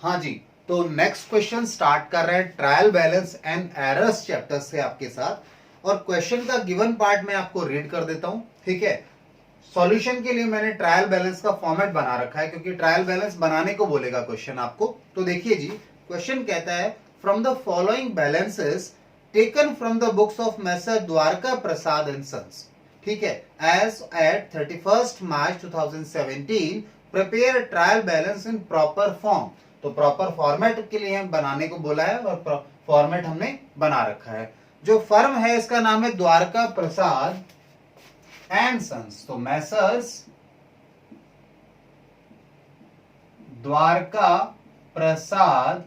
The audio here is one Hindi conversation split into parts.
हाँ जी, तो नेक्स्ट क्वेश्चन स्टार्ट कर रहे हैं trial balance and errors chapter से आपके साथ। और क्वेश्चन का गिवन पार्ट मैं आपको रीड कर देता हूं, ठीक है। सॉल्यूशन के लिए मैंने ट्रायल बैलेंस का फॉर्मेट बना रखा है, क्योंकि ट्रायल बैलेंस बनाने को बोलेगा क्वेश्चन आपको। तो देखिए जी, क्वेश्चन कहता है from the following balances taken from the books of messrs Dwarka Prasad and sons, ठीक है, as at 31 March 2017 prepare trial balance in proper form. तो प्रॉपर फॉर्मेट के लिए हम बनाने को बोला है और फॉर्मेट हमने बना रखा है। जो फर्म है इसका नाम है द्वारका प्रसाद एंड सन्स। तो messrs Dwarka Prasad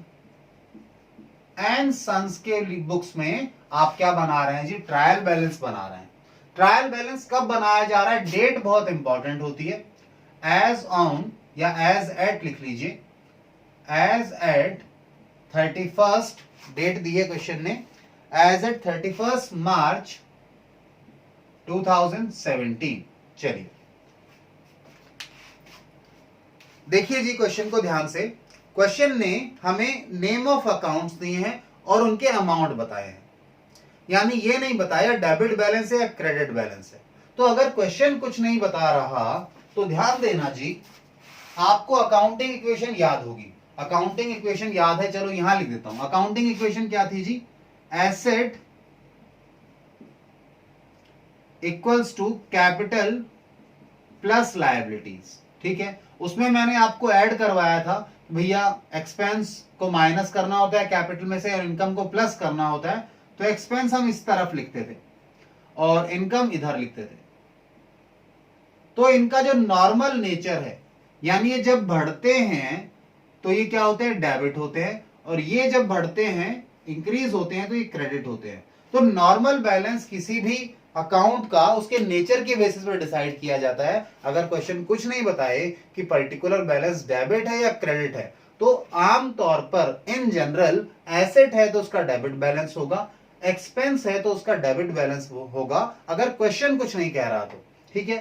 and sons के बुक्स में आप क्या बना रहे हैं जी? ट्रायल बैलेंस बना रहे हैं। ट्रायल बैलेंस कब बनाया जा रहा है? डेट बहुत इंपॉर्टेंट होती है। एज ऑन या एज एट लिख लीजिए, एज एट 31, डेट दी है क्वेश्चन ने, एज एट 31 मार्च 2017। चलिए देखिए जी क्वेश्चन को ध्यान से। क्वेश्चन ने हमें नेम ऑफ अकाउंट्स दिए हैं और उनके अमाउंट बताए हैं, यानी ये नहीं बताया डेबिट बैलेंस है या क्रेडिट बैलेंस है। तो अगर क्वेश्चन कुछ नहीं बता रहा तो ध्यान देना जी, आपको अकाउंटिंग इक्वेशन याद होगी। अकाउंटिंग इक्वेशन याद है, चलो यहां लिख देता हूं। अकाउंटिंग इक्वेशन क्या थी जी? Asset equals to capital plus liabilities, ठीक है। उसमें मैंने आपको ऐड करवाया था भैया, एक्सपेंस को माइनस करना होता है कैपिटल में से और इनकम को प्लस करना होता है। तो एक्सपेंस हम इस तरफ लिखते थे और इनकम इधर लिखते थे। तो इनका जो नॉर्मल नेचर है, यानी ये जब बढ़ते हैं तो ये क्या होते हैं? डेबिट होते हैं, और ये जब बढ़ते हैं इंक्रीज होते हैं तो ये क्रेडिट होते हैं। तो नॉर्मल बैलेंस किसी भी अकाउंट का उसके नेचर के बेसिस पर डिसाइड किया जाता है। अगर क्वेश्चन कुछ नहीं बताए कि पर्टिकुलर बैलेंस डेबिट है या क्रेडिट है, तो आमतौर पर इन जनरल एसेट है तो उसका डेबिट बैलेंस होगा, एक्सपेंस है तो उसका डेबिट बैलेंस होगा, अगर क्वेश्चन कुछ नहीं कह रहा तो, ठीक है।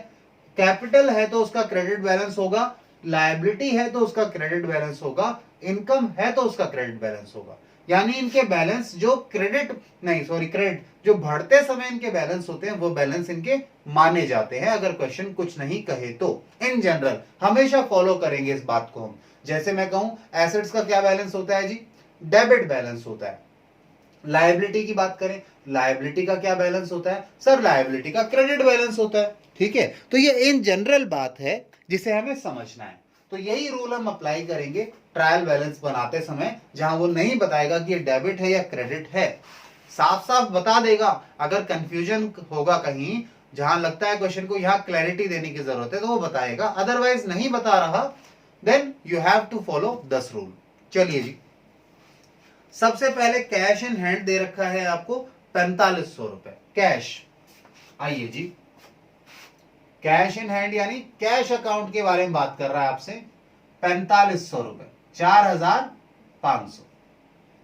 कैपिटल है तो उसका क्रेडिट बैलेंस होगा, लायबिलिटी है तो उसका क्रेडिट बैलेंस होगा, इनकम है तो उसका क्रेडिट बैलेंस होगा। यानी इनके बैलेंस जो क्रेडिट जो बढ़ते समय इनके बैलेंस होते हैं वो बैलेंस इनके माने जाते हैं, अगर क्वेश्चन कुछ नहीं कहे तो। इन जनरल हमेशा फॉलो करेंगे इस बात को हम। जैसे मैं कहूं एसेट्स का क्या बैलेंस होता है जी? डेबिट बैलेंस होता है। लायबिलिटी की बात करें, लायबिलिटी का क्या बैलेंस होता है? सर लायबिलिटी का क्रेडिट बैलेंस होता है, ठीक है। तो ये इन जनरल बात है जिसे हमें समझना है। तो यही रूल हम अप्लाई करेंगे ट्रायल बैलेंस बनाते समय, जहां वो नहीं बताएगा कि ये डेबिट है या क्रेडिट है, साफ साफ बता देगा। अगर कंफ्यूजन होगा कहीं, जहां लगता है क्वेश्चन को यहां क्लैरिटी देने की जरूरत है, तो वो बताएगा। अदरवाइज नहीं बता रहा, then you have to follow 10 rule. चलिए जी, सबसे पहले कैश इन हैंड दे रखा है आपको 4500 रुपए कैश। आइए जी, कैश इन हैंड यानी कैश अकाउंट के बारे में बात कर रहा है आपसे। 4500 रुपए, 4500,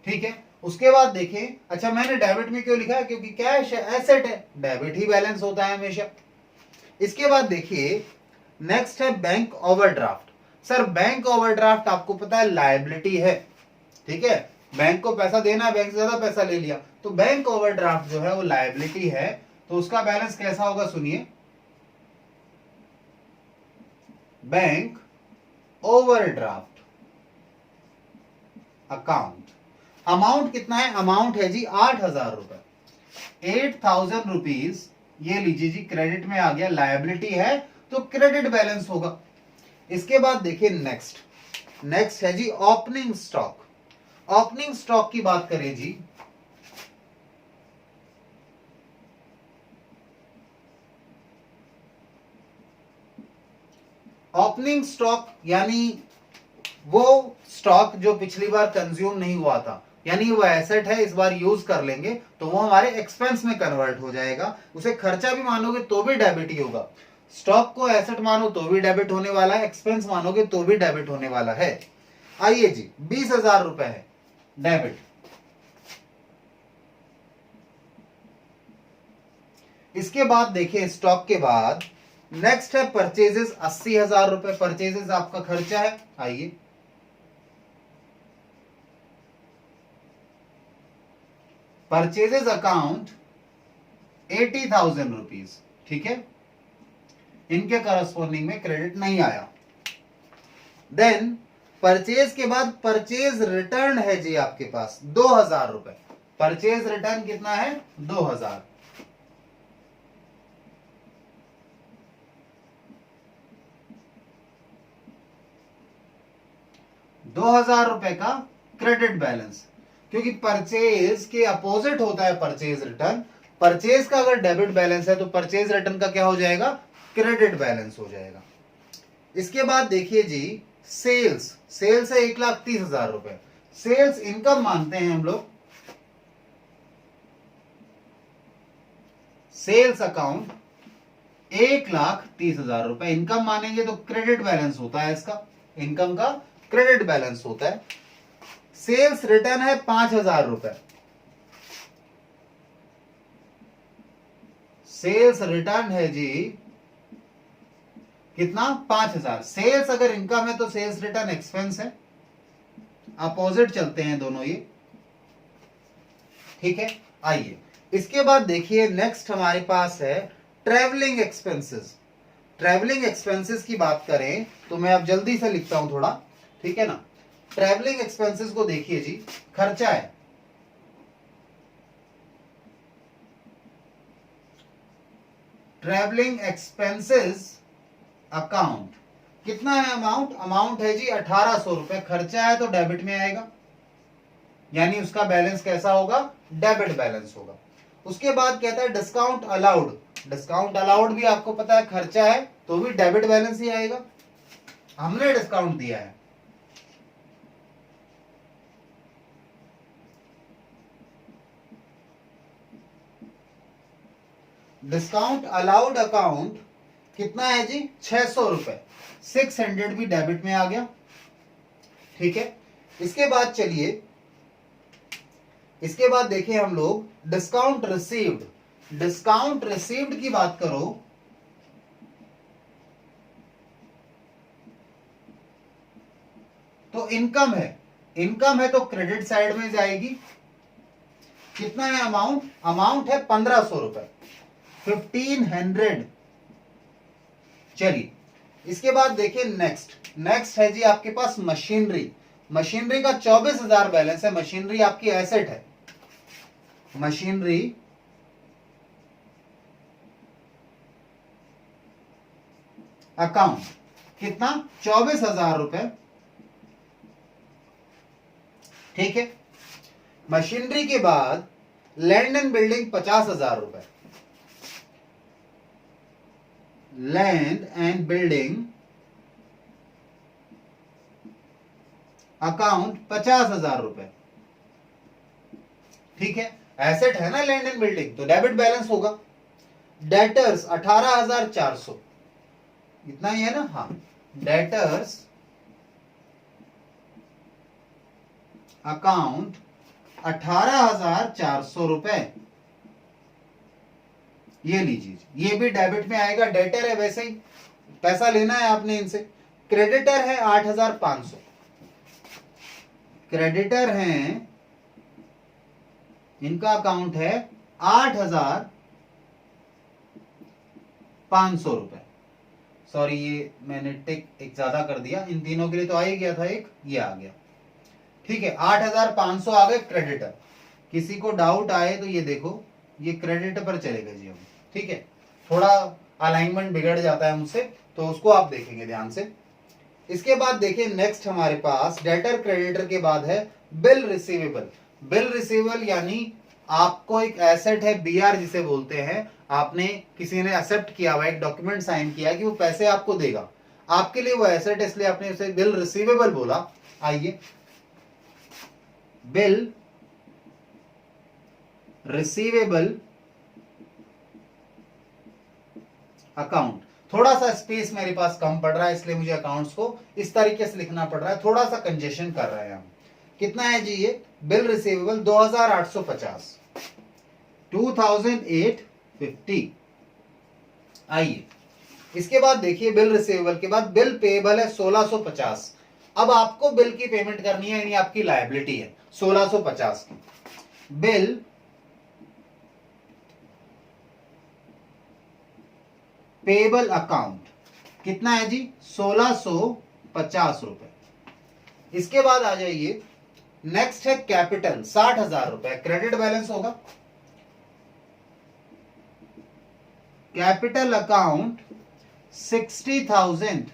ठीक है। उसके बाद देखिए, अच्छा मैंने डेबिट में क्यों लिखा है? क्योंकि कैश है, एसेट है, डेबिट ही बैलेंस होता है हमेशा। इसके बाद देखिए नेक्स्ट है bank overdraft. Sir bank overdraft आपको पता है लायबिलिटी है, ठीक है। बैंक को पैसा देना है, बैंक से ज्यादा पैसा ले लिया, तो बैंक ओवरड्राफ्ट जो है वो लायबिलिटी है। तो उसका बैलेंस कैसा होगा सुनिए, बैंक ओवरड्राफ्ट अकाउंट। अमाउंट कितना है? अमाउंट है जी 8000 रुपए, 8000 रुपीज। ये लीजिए जी, क्रेडिट में आ गया, लायबिलिटी है तो क्रेडिट बैलेंस होगा। इसके बाद देखिए नेक्स्ट है जी ओपनिंग स्टॉक। ओपनिंग स्टॉक की बात करें जी, ओपनिंग स्टॉक यानी वो स्टॉक जो पिछली बार कंज्यूम नहीं हुआ था, यानी वो एसेट है, इस बार यूज कर लेंगे तो वो हमारे एक्सपेंस में कन्वर्ट हो जाएगा। उसे खर्चा भी मानोगे तो भी डेबिट ही होगा। स्टॉक को एसेट मानो तो भी डेबिट होने वाला है, एक्सपेंस मानोगे तो भी डेबिट होने वाला है। आइए जी, 20,000 रुपए है डेबिट। इसके बाद देखिए स्टॉक के बाद नेक्स्ट है परचेजेस, 80,000 रुपए परचेजेस आपका खर्चा है। आइए परचेजेस अकाउंट 80,000 रुपीज, ठीक है, इनके करस्पॉन्डिंग में क्रेडिट नहीं आया। देन परचेज के बाद परचेज रिटर्न है जी आपके पास 2,000 रुपए। परचेज रिटर्न कितना है? 2,000। ₹2,000 का क्रेडिट बैलेंस, क्योंकि परचेज के अपोजिट होता है परचेज रिटर्न। परचेज का अगर डेबिट बैलेंस है तो परचेज रिटर्न का क्या हो जाएगा? क्रेडिट बैलेंस हो जाएगा। इसके बाद देखिए जी सेल्स, सेल्स है 1,30,000 रुपए। सेल्स इनकम मानते हैं हम लोग। सेल्स अकाउंट 1,30,000 रुपए इनकम मानेंगे तो क्रेडिट बैलेंस होता है इसका, इनकम का क्रेडिट बैलेंस होता है। सेल्स रिटर्न है 5,000 रुपए। सेल्स रिटर्न है जी कितना? 5,000। सेल्स अगर इनकम है तो सेल्स रिटर्न एक्सपेंस है, अपोजिट चलते हैं दोनों ये, ठीक है। आइए इसके बाद देखिए नेक्स्ट हमारे पास है ट्रैवलिंग एक्सपेंसेस। ट्रैवलिंग एक्सपेंसेस की बात करें तो मैं अब जल्दी से लिखता हूं थोड़ा, ठीक है ना। ट्रैवलिंग एक्सपेंसेस को देखिए जी, खर्चा है, ट्रैवलिंग एक्सपेंसेस अकाउंट कितना है? अमाउंट, अमाउंट है जी 1,800 रुपए। खर्चा है तो डेबिट में आएगा, यानी उसका बैलेंस कैसा होगा? डेबिट बैलेंस होगा। उसके बाद कहता है डिस्काउंट अलाउड। डिस्काउंट अलाउड भी आपको पता है खर्चा है तो भी डेबिट बैलेंस ही आएगा, हमने डिस्काउंट दिया है। डिस्काउंट अलाउड अकाउंट कितना है जी? 600 रुपए। 600 भी डेबिट में आ गया, ठीक है। इसके बाद चलिए, इसके बाद देखिए हम लोग डिस्काउंट रिसीव्ड। डिस्काउंट रिसीव्ड की बात करो तो इनकम है, इनकम है तो क्रेडिट साइड में जाएगी। कितना है अमाउंट? अमाउंट है 1,500 रुपए, 1,500। चलिए इसके बाद देखिए नेक्स्ट है जी आपके पास मशीनरी। मशीनरी का 24,000 बैलेंस है। मशीनरी आपकी एसेट है। मशीनरी अकाउंट कितना? 24,000 रुपए, ठीक है। मशीनरी के बाद लैंड एंड बिल्डिंग 50,000 रुपए। लैंड एंड बिल्डिंग अकाउंट 50,000 रुपए, ठीक है। एसेट है ना लैंड एंड बिल्डिंग तो डेबिट बैलेंस होगा। डेटर्स 18,400, इतना ही है ना? हाँ, डेटर्स अकाउंट 18,400 रुपए, ये लीजिए, ये भी डेबिट में आएगा। डेटर है वैसे ही, पैसा लेना है आपने इनसे। क्रेडिटर है 8,500। क्रेडिटर हैं, इनका अकाउंट है 8,500 रुपए। सॉरी, ये मैंने टिक एक ज्यादा कर दिया, इन तीनों के लिए तो आ ही गया था एक, ये आ गया, ठीक है। 8,500 आ गए क्रेडिटर। किसी को डाउट आए तो ये देखो, ये क्रेडिटर पर चलेगा जी हम, ठीक है। थोड़ा अलाइनमेंट बिगड़ जाता है मुझसे तो उसको आप देखेंगे ध्यान से। इसके बाद देखिए नेक्स्ट हमारे पास डेटर क्रेडिटर के बाद है बिल रिसीवेबल। बिल रिसीवेबल यानी आपको एक एसेट है, बीआर जिसे बोलते हैं, आपने किसी ने एक्सेप्ट किया हुआ, एक डॉक्यूमेंट साइन किया कि वो पैसे आपको देगा, आपके लिए वो एसेट है, इसलिए आपने उसे बिल रिसीवेबल बोला। आइए, बिल रिसीवेबल अकाउंट, थोड़ा सा स्पेस मेरे पास कम पड़ रहा है इसलिए मुझे अकाउंट्स को इस तरीके से लिखना पड़ रहा है, थोड़ा सा कंजेशन कर रहे हैं हम। कितना है जी ये बिल रिसीवेबल? 2,850, 2,850। आइए इसके बाद देखिए बिल रिसीवेबल के बाद बिल पेएबल है 1,650। अब आपको बिल की पेमेंट करनी है, यानी आपकी लायबिलिटी है 1,650 की। बिल पेबल अकाउंट कितना है जी 1650 रुपए। इसके बाद आ जाइए, नेक्स्ट है कैपिटल 60,000 रुपए, क्रेडिट बैलेंस होगा। कैपिटल अकाउंट 60,000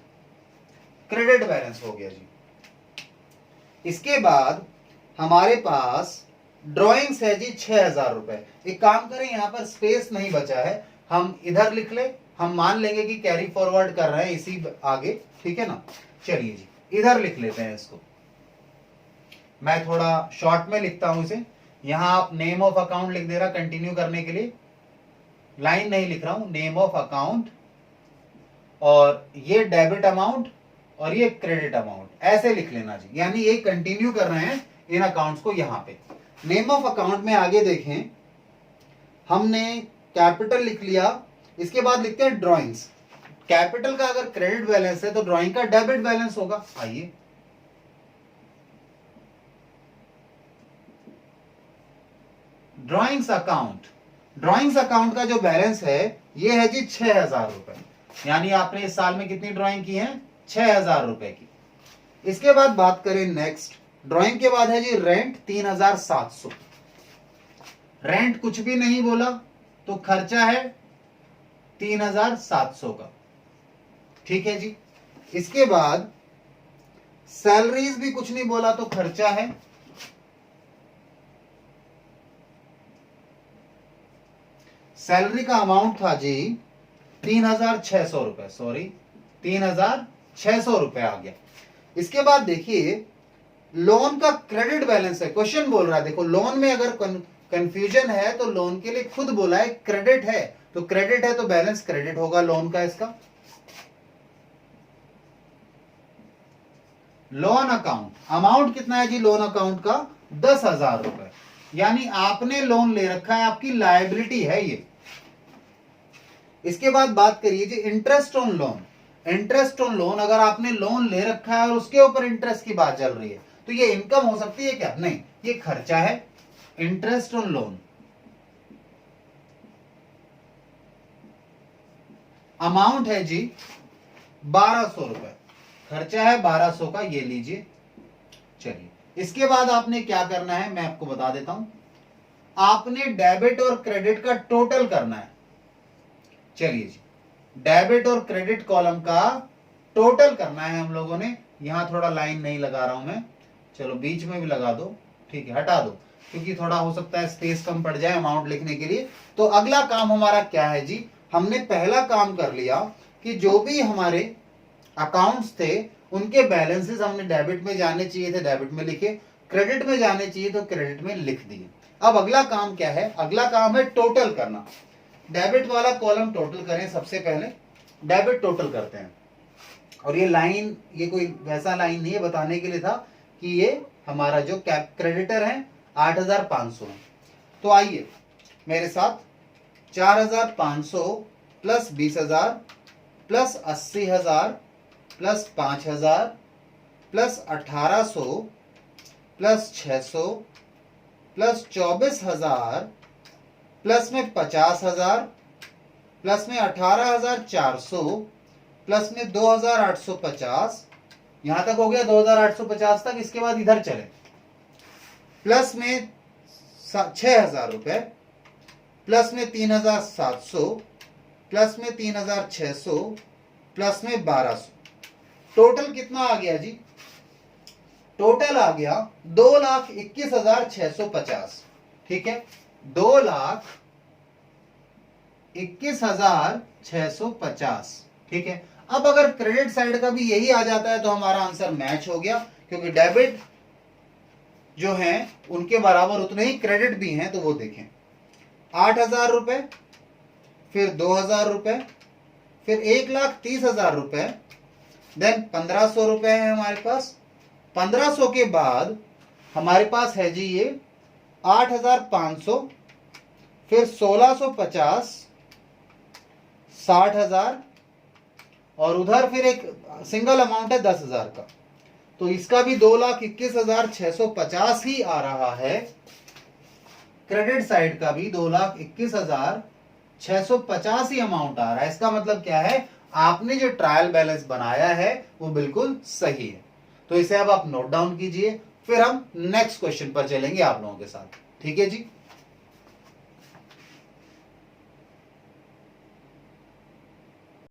क्रेडिट बैलेंस हो गया जी। इसके बाद हमारे पास ड्राइंग्स है जी 6,000 रुपए। एक काम करें, यहां पर स्पेस नहीं बचा है, हम इधर लिख ले, हम मान लेंगे कि कैरी फॉरवर्ड कर रहे हैं इसी आगे, ठीक है ना। चलिए जी इधर लिख लेते हैं इसको, मैं थोड़ा शॉर्ट में लिखता हूं इसे। यहां आप नेम ऑफ अकाउंट लिख दे रहा कंटिन्यू करने के लिए, लाइन नहीं लिख रहा हूं, नेम ऑफ अकाउंट, और ये डेबिट अमाउंट और ये क्रेडिट अमाउंट, ऐसे लिख लेना जी। यानी ये कंटिन्यू कर रहे हैं इन अकाउंट्स को। यहां पे नेम ऑफ अकाउंट में आगे देखें, हमने कैपिटल लिख लिया, इसके बाद लिखते हैं ड्राइंग्स। कैपिटल का अगर क्रेडिट बैलेंस है तो ड्राइंग का डेबिट बैलेंस होगा। आइए ड्राइंग्स अकाउंट, ड्राइंग्स अकाउंट का जो बैलेंस है ये है जी 6,000 रुपए। यानी आपने इस साल में कितनी ड्राइंग की है 6,000 रुपए की। इसके बाद बात करें नेक्स्ट, ड्राइंग के बाद है जी रेंट 3,700। रेंट कुछ भी नहीं बोला तो खर्चा है 3,700 का, ठीक है जी। इसके बाद सैलरीज भी कुछ नहीं बोला तो खर्चा है, सैलरी का अमाउंट था जी 3,600 रुपए, सॉरी 3,600 रुपए आ गया। इसके बाद देखिए लोन का क्रेडिट बैलेंस है, क्वेश्चन बोल रहा है, देखो लोन में अगर कंफ्यूजन है तो लोन के लिए खुद बोला है क्रेडिट है, तो क्रेडिट है तो बैलेंस क्रेडिट होगा लोन का। इसका लोन अकाउंट अमाउंट कितना है जी लोन अकाउंट का 10,000 रुपए। यानी आपने लोन ले रखा है, आपकी लायबिलिटी है ये। इसके बाद बात करिए जी interest on loan. Interest on loan, अगर आपने लोन ले रखा है और उसके ऊपर इंटरेस्ट की बात चल रही है तो ये इनकम हो सकती है क्या? नहीं, ये खर्चा है। इंटरेस्ट ऑन लोन अमाउंट है जी 1,200 रुपए, खर्चा है 1,200 का, ये लीजिए। चलिए इसके बाद आपने क्या करना है मैं आपको बता देता हूं, आपने डेबिट और क्रेडिट का टोटल करना है। चलिए जी डेबिट और क्रेडिट कॉलम का टोटल करना है हम लोगों ने। यहां थोड़ा लाइन नहीं लगा रहा हूं मैं, चलो बीच में भी लगा दो, ठीक है, हटा दो क्योंकि थोड़ा हो सकता है स्पेस कम पड़ जाए अमाउंट लिखने के लिए। तो अगला काम हमारा क्या है जी, हमने पहला काम कर लिया कि जो भी हमारे अकाउंट्स थे उनके बैलेंसेस हमने डेबिट में जाने चाहिए थे, डेबिट में लिखे, क्रेडिट में जाने चाहिए तो क्रेडिट में लिख दिए। अब अगला काम क्या है, अगला काम है टोटल करना। डेबिट वाला कॉलम टोटल करें, सबसे पहले डेबिट टोटल करते हैं। और ये लाइन, ये कोई वैसा लाइन नहीं है, बताने के लिए था कि ये हमारा जो क्रेडिटर है 8,500 है। तो आइए मेरे साथ, 4,500 plus 20,000 plus 80,000 plus 5,000 plus 1,800 plus 600 plus 24,000 plus में 50,000 प्लस में 18,400 प्लस में 2,850, यहां तक हो गया 2,850 तक। इसके बाद इधर चले, प्लस में 6,000 रुपए, प्लस में 3,700 प्लस में 3,600 प्लस में 1,200। टोटल कितना आ गया जी, टोटल आ गया 2,21,650, ठीक है, 2,21,650, ठीक है। अब अगर क्रेडिट साइड का भी यही आ जाता है तो हमारा आंसर मैच हो गया, क्योंकि डेबिट जो है उनके बराबर उतने ही क्रेडिट भी हैं। तो वो देखें 8,000 रुपए, फिर 2,000 रुपए, फिर 1,30,000 रुपए, देन 1,500 रुपए है हमारे पास। 1,500 के बाद हमारे पास है जी ये 8,500, फिर 1,650, 60,000, और उधर फिर एक सिंगल अमाउंट है 10,000 का। तो इसका भी 2,21,650 ही आ रहा है। क्रेडिट साइड का भी 2,21,650 650 ही अमाउंट आ रहा है। इसका मतलब क्या है, आपने जो ट्रायल बैलेंस बनाया है वो बिल्कुल सही है। तो इसे अब आप नोट डाउन कीजिए, फिर हम नेक्स्ट क्वेश्चन पर चलेंगे आप लोगों के साथ। ठीक है जी।